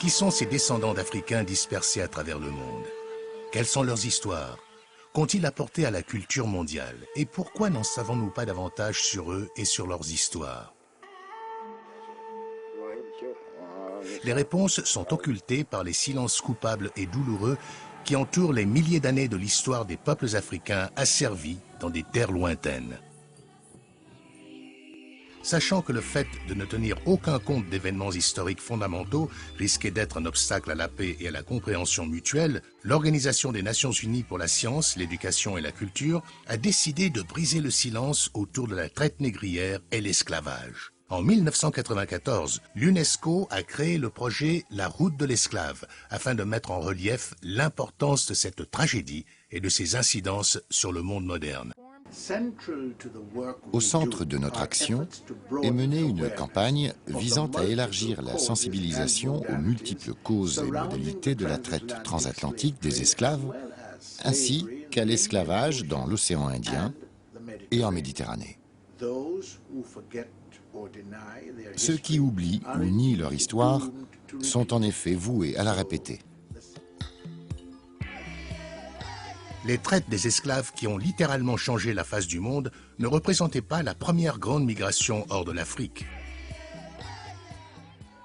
Qui sont ces descendants d'Africains dispersés à travers le monde? Quelles sont leurs histoires? Qu'ont-ils apporté à la culture mondiale? Et pourquoi n'en savons-nous pas davantage sur eux et sur leurs histoires? Les réponses sont occultées par les silences coupables et douloureux qui entourent les milliers d'années de l'histoire des peuples africains asservis dans des terres lointaines. Sachant que le fait de ne tenir aucun compte d'événements historiques fondamentaux risquait d'être un obstacle à la paix et à la compréhension mutuelle, l'Organisation des Nations Unies pour la science, l'éducation et la culture a décidé de briser le silence autour de la traite négrière et l'esclavage. En 1994, l'UNESCO a créé le projet La Route de l'esclave afin de mettre en relief l'importance de cette tragédie et de ses incidences sur le monde moderne. Au centre de notre action est menée une campagne visant à élargir la sensibilisation aux multiples causes et modalités de la traite transatlantique des esclaves, ainsi qu'à l'esclavage dans l'océan Indien et en Méditerranée. Ceux qui oublient ou nient leur histoire sont en effet voués à la répéter. Les traites des esclaves qui ont littéralement changé la face du monde ne représentaient pas la première grande migration hors de l'Afrique.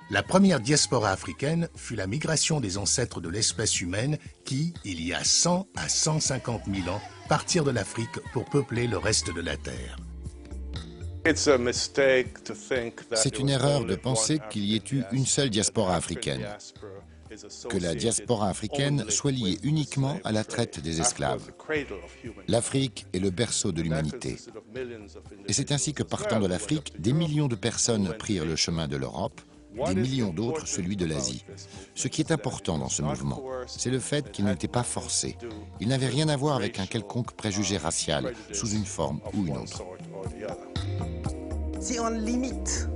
La première diaspora africaine fut la migration des ancêtres de l'espèce humaine qui, il y a 100 à 150 000 ans, partirent de l'Afrique pour peupler le reste de la Terre. C'est une erreur de penser qu'il y ait eu une seule diaspora africaine, que la diaspora africaine soit liée uniquement à la traite des esclaves. L'Afrique est le berceau de l'humanité. Et c'est ainsi que partant de l'Afrique, des millions de personnes prirent le chemin de l'Europe, des millions d'autres celui de l'Asie. Ce qui est important dans ce mouvement, c'est le fait qu'il n'était pas forcé. Il n'avait rien à voir avec un quelconque préjugé racial, sous une forme ou une autre. Si on limite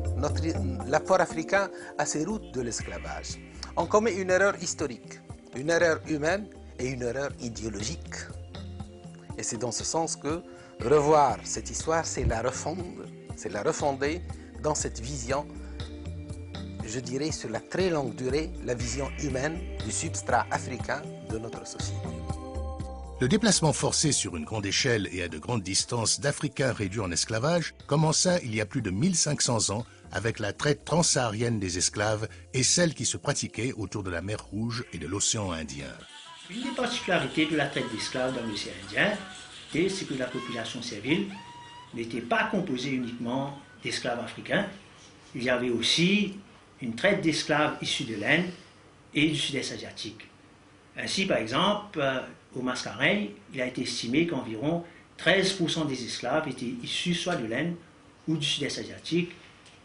l'apport africain à ces routes de l'esclavage, on commet une erreur historique, une erreur humaine et une erreur idéologique. Et c'est dans ce sens que revoir cette histoire, c'est la refonder dans cette vision, je dirais sur la très longue durée, la vision humaine du substrat africain de notre société. Le déplacement forcé sur une grande échelle et à de grandes distances d'Africains réduits en esclavage commença il y a plus de 1500 ans avec la traite transsaharienne des esclaves et celle qui se pratiquait autour de la mer Rouge et de l'océan Indien. Une des particularités de la traite d'esclaves dans l'océan Indien, c'est que la population servile n'était pas composée uniquement d'esclaves africains. Il y avait aussi une traite d'esclaves issus de l'Inde et du sud-est asiatique. Ainsi, par exemple, au Mascareignes, il a été estimé qu'environ 13% des esclaves étaient issus soit de l'Inde ou du sud-est asiatique.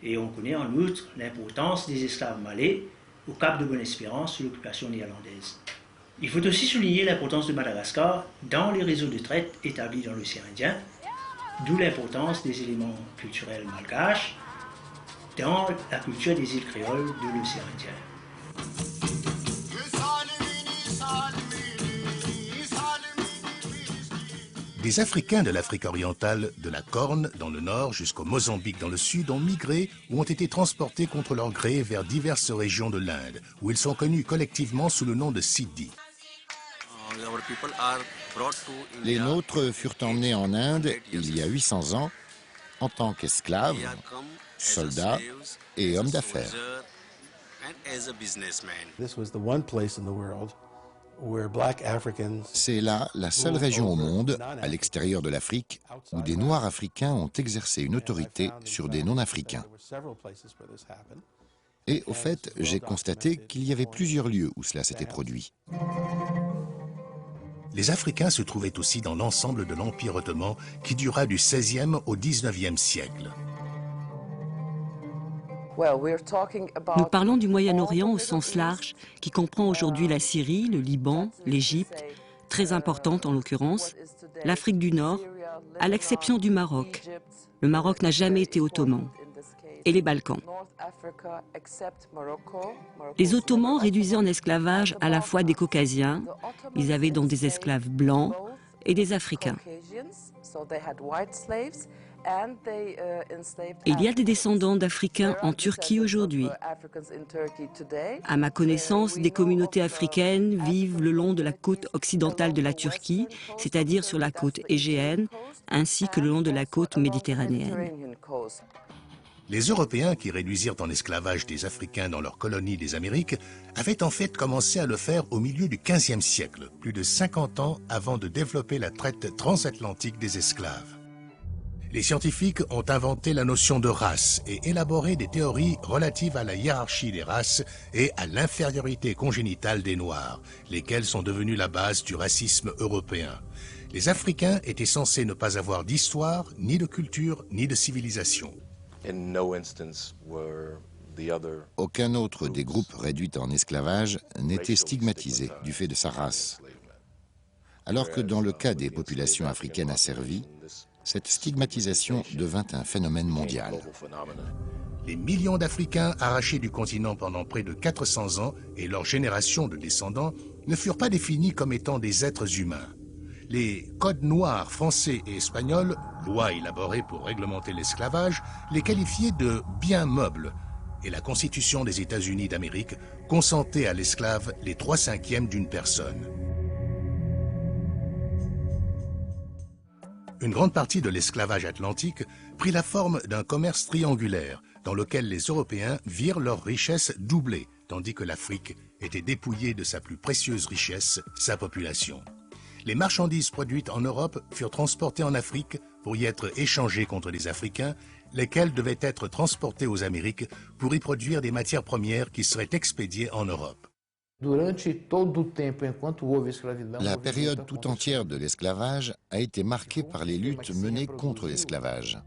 Et on connaît en outre l'importance des esclaves malais au Cap de Bonne-Espérance sous l'occupation néerlandaise. Il faut aussi souligner l'importance de Madagascar dans les réseaux de traite établis dans l'océan Indien, d'où l'importance des éléments culturels malgaches dans la culture des îles créoles de l'océan Indien. Des Africains de l'Afrique orientale, de la Corne dans le nord jusqu'au Mozambique dans le sud ont migré ou ont été transportés contre leur gré vers diverses régions de l'Inde, où ils sont connus collectivement sous le nom de Sidi. Les nôtres furent emmenés en Inde il y a 800 ans en tant qu'esclaves, soldats et hommes d'affaires. C'est là la seule région au monde, à l'extérieur de l'Afrique, où des Noirs africains ont exercé une autorité sur des non-africains. Et au fait, j'ai constaté qu'il y avait plusieurs lieux où cela s'était produit. Les Africains se trouvaient aussi dans l'ensemble de l'Empire ottoman qui dura du XVIe au XIXe siècle. Nous parlons du Moyen-Orient au sens large, qui comprend aujourd'hui la Syrie, le Liban, l'Égypte, très importante en l'occurrence, l'Afrique du Nord, à l'exception du Maroc. Le Maroc n'a jamais été ottoman. Et les Balkans. Les Ottomans réduisaient en esclavage à la fois des Caucasiens, ils avaient donc des esclaves blancs, et des Africains. Il y a des descendants d'Africains en Turquie aujourd'hui. À ma connaissance, des communautés africaines vivent le long de la côte occidentale de la Turquie, c'est-à-dire sur la côte égéenne, ainsi que le long de la côte méditerranéenne. Les Européens qui réduisirent en esclavage des Africains dans leurs colonies des Amériques avaient en fait commencé à le faire au milieu du XVe siècle, plus de 50 ans avant de développer la traite transatlantique des esclaves. Les scientifiques ont inventé la notion de race et élaboré des théories relatives à la hiérarchie des races et à l'infériorité congénitale des Noirs, lesquelles sont devenues la base du racisme européen. Les Africains étaient censés ne pas avoir d'histoire, ni de culture, ni de civilisation. Aucun autre des groupes réduits en esclavage n'était stigmatisé du fait de sa race. Alors que dans le cas des populations africaines asservies, cette stigmatisation devint un phénomène mondial. Les millions d'Africains arrachés du continent pendant près de 400 ans et leur génération de descendants ne furent pas définis comme étant des êtres humains. Les codes noirs français et espagnols, lois élaborées pour réglementer l'esclavage, les qualifiaient de biens meubles, et la Constitution des États-Unis d'Amérique consentait à l'esclave les 3/5 d'une personne. Une grande partie de l'esclavage atlantique prit la forme d'un commerce triangulaire dans lequel les Européens virent leurs richesses doublées, tandis que l'Afrique était dépouillée de sa plus précieuse richesse, sa population. Les marchandises produites en Europe furent transportées en Afrique pour y être échangées contre les Africains, lesquels devaient être transportés aux Amériques pour y produire des matières premières qui seraient expédiées en Europe. La période tout entière de l'esclavage a été marquée par les luttes menées contre l'esclavage.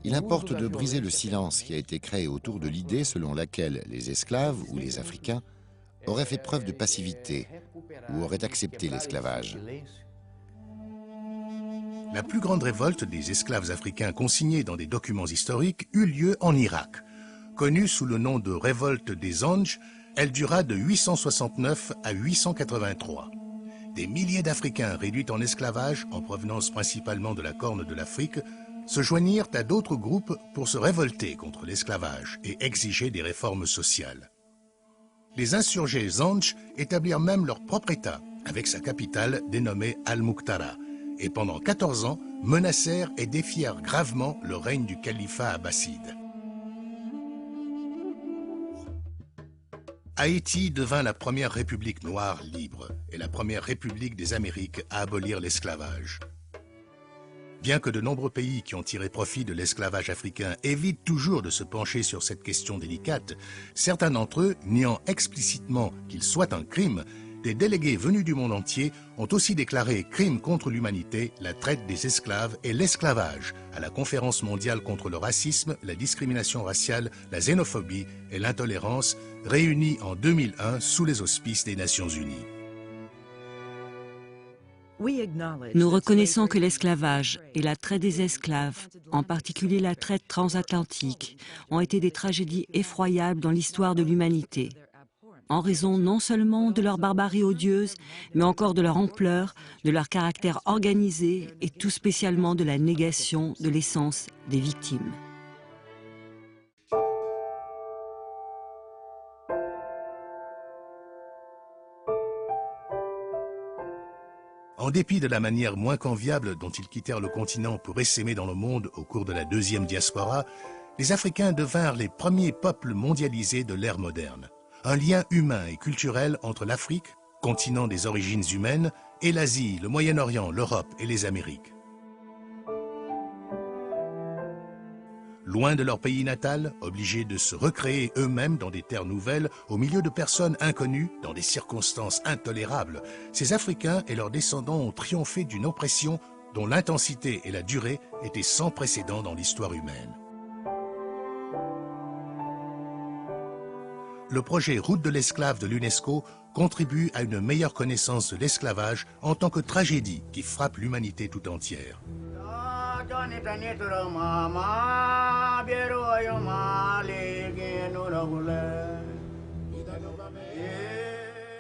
Il importe de briser le silence qui a été créé autour de l'idée selon laquelle les esclaves ou les Africains auraient fait preuve de passivité ou auraient accepté l'esclavage. La plus grande révolte des esclaves africains consignée dans des documents historiques eut lieu en Irak. Connue sous le nom de révolte des Zenj, elle dura de 869 à 883. Des milliers d'Africains réduits en esclavage, en provenance principalement de la Corne de l'Afrique, se joignirent à d'autres groupes pour se révolter contre l'esclavage et exiger des réformes sociales. Les insurgés Zenj établirent même leur propre État, avec sa capitale dénommée Al-Muqtara, et pendant 14 ans menacèrent et défièrent gravement le règne du califat abbasside. Haïti devint la première république noire libre et la première république des Amériques à abolir l'esclavage. Bien que de nombreux pays qui ont tiré profit de l'esclavage africain évitent toujours de se pencher sur cette question délicate, certains d'entre eux, niant explicitement qu'il soit un crime, des délégués venus du monde entier ont aussi déclaré crime contre l'humanité, la traite des esclaves et l'esclavage à la Conférence mondiale contre le racisme, la discrimination raciale, la xénophobie et l'intolérance, réunie en 2001 sous les auspices des Nations Unies. Nous reconnaissons que l'esclavage et la traite des esclaves, en particulier la traite transatlantique, ont été des tragédies effroyables dans l'histoire de l'humanité, en raison non seulement de leur barbarie odieuse, mais encore de leur ampleur, de leur caractère organisé et tout spécialement de la négation de l'essence des victimes. En dépit de la manière moins qu'enviable dont ils quittèrent le continent pour essaimer dans le monde au cours de la deuxième diaspora, les Africains devinrent les premiers peuples mondialisés de l'ère moderne. Un lien humain et culturel entre l'Afrique, continent des origines humaines, et l'Asie, le Moyen-Orient, l'Europe et les Amériques. Loin de leur pays natal, obligés de se recréer eux-mêmes dans des terres nouvelles, au milieu de personnes inconnues, dans des circonstances intolérables, ces Africains et leurs descendants ont triomphé d'une oppression dont l'intensité et la durée étaient sans précédent dans l'histoire humaine. Le projet Route de l'esclave de l'UNESCO contribue à une meilleure connaissance de l'esclavage en tant que tragédie qui frappe l'humanité tout entière.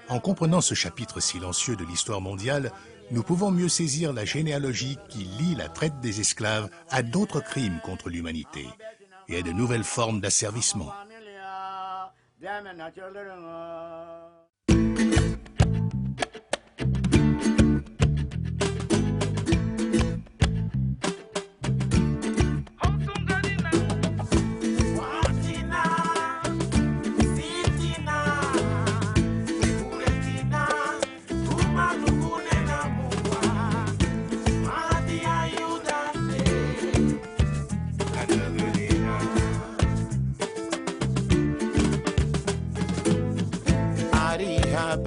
En comprenant ce chapitre silencieux de l'histoire mondiale, nous pouvons mieux saisir la généalogie qui lie la traite des esclaves à d'autres crimes contre l'humanité et à de nouvelles formes d'asservissement.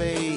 Baby.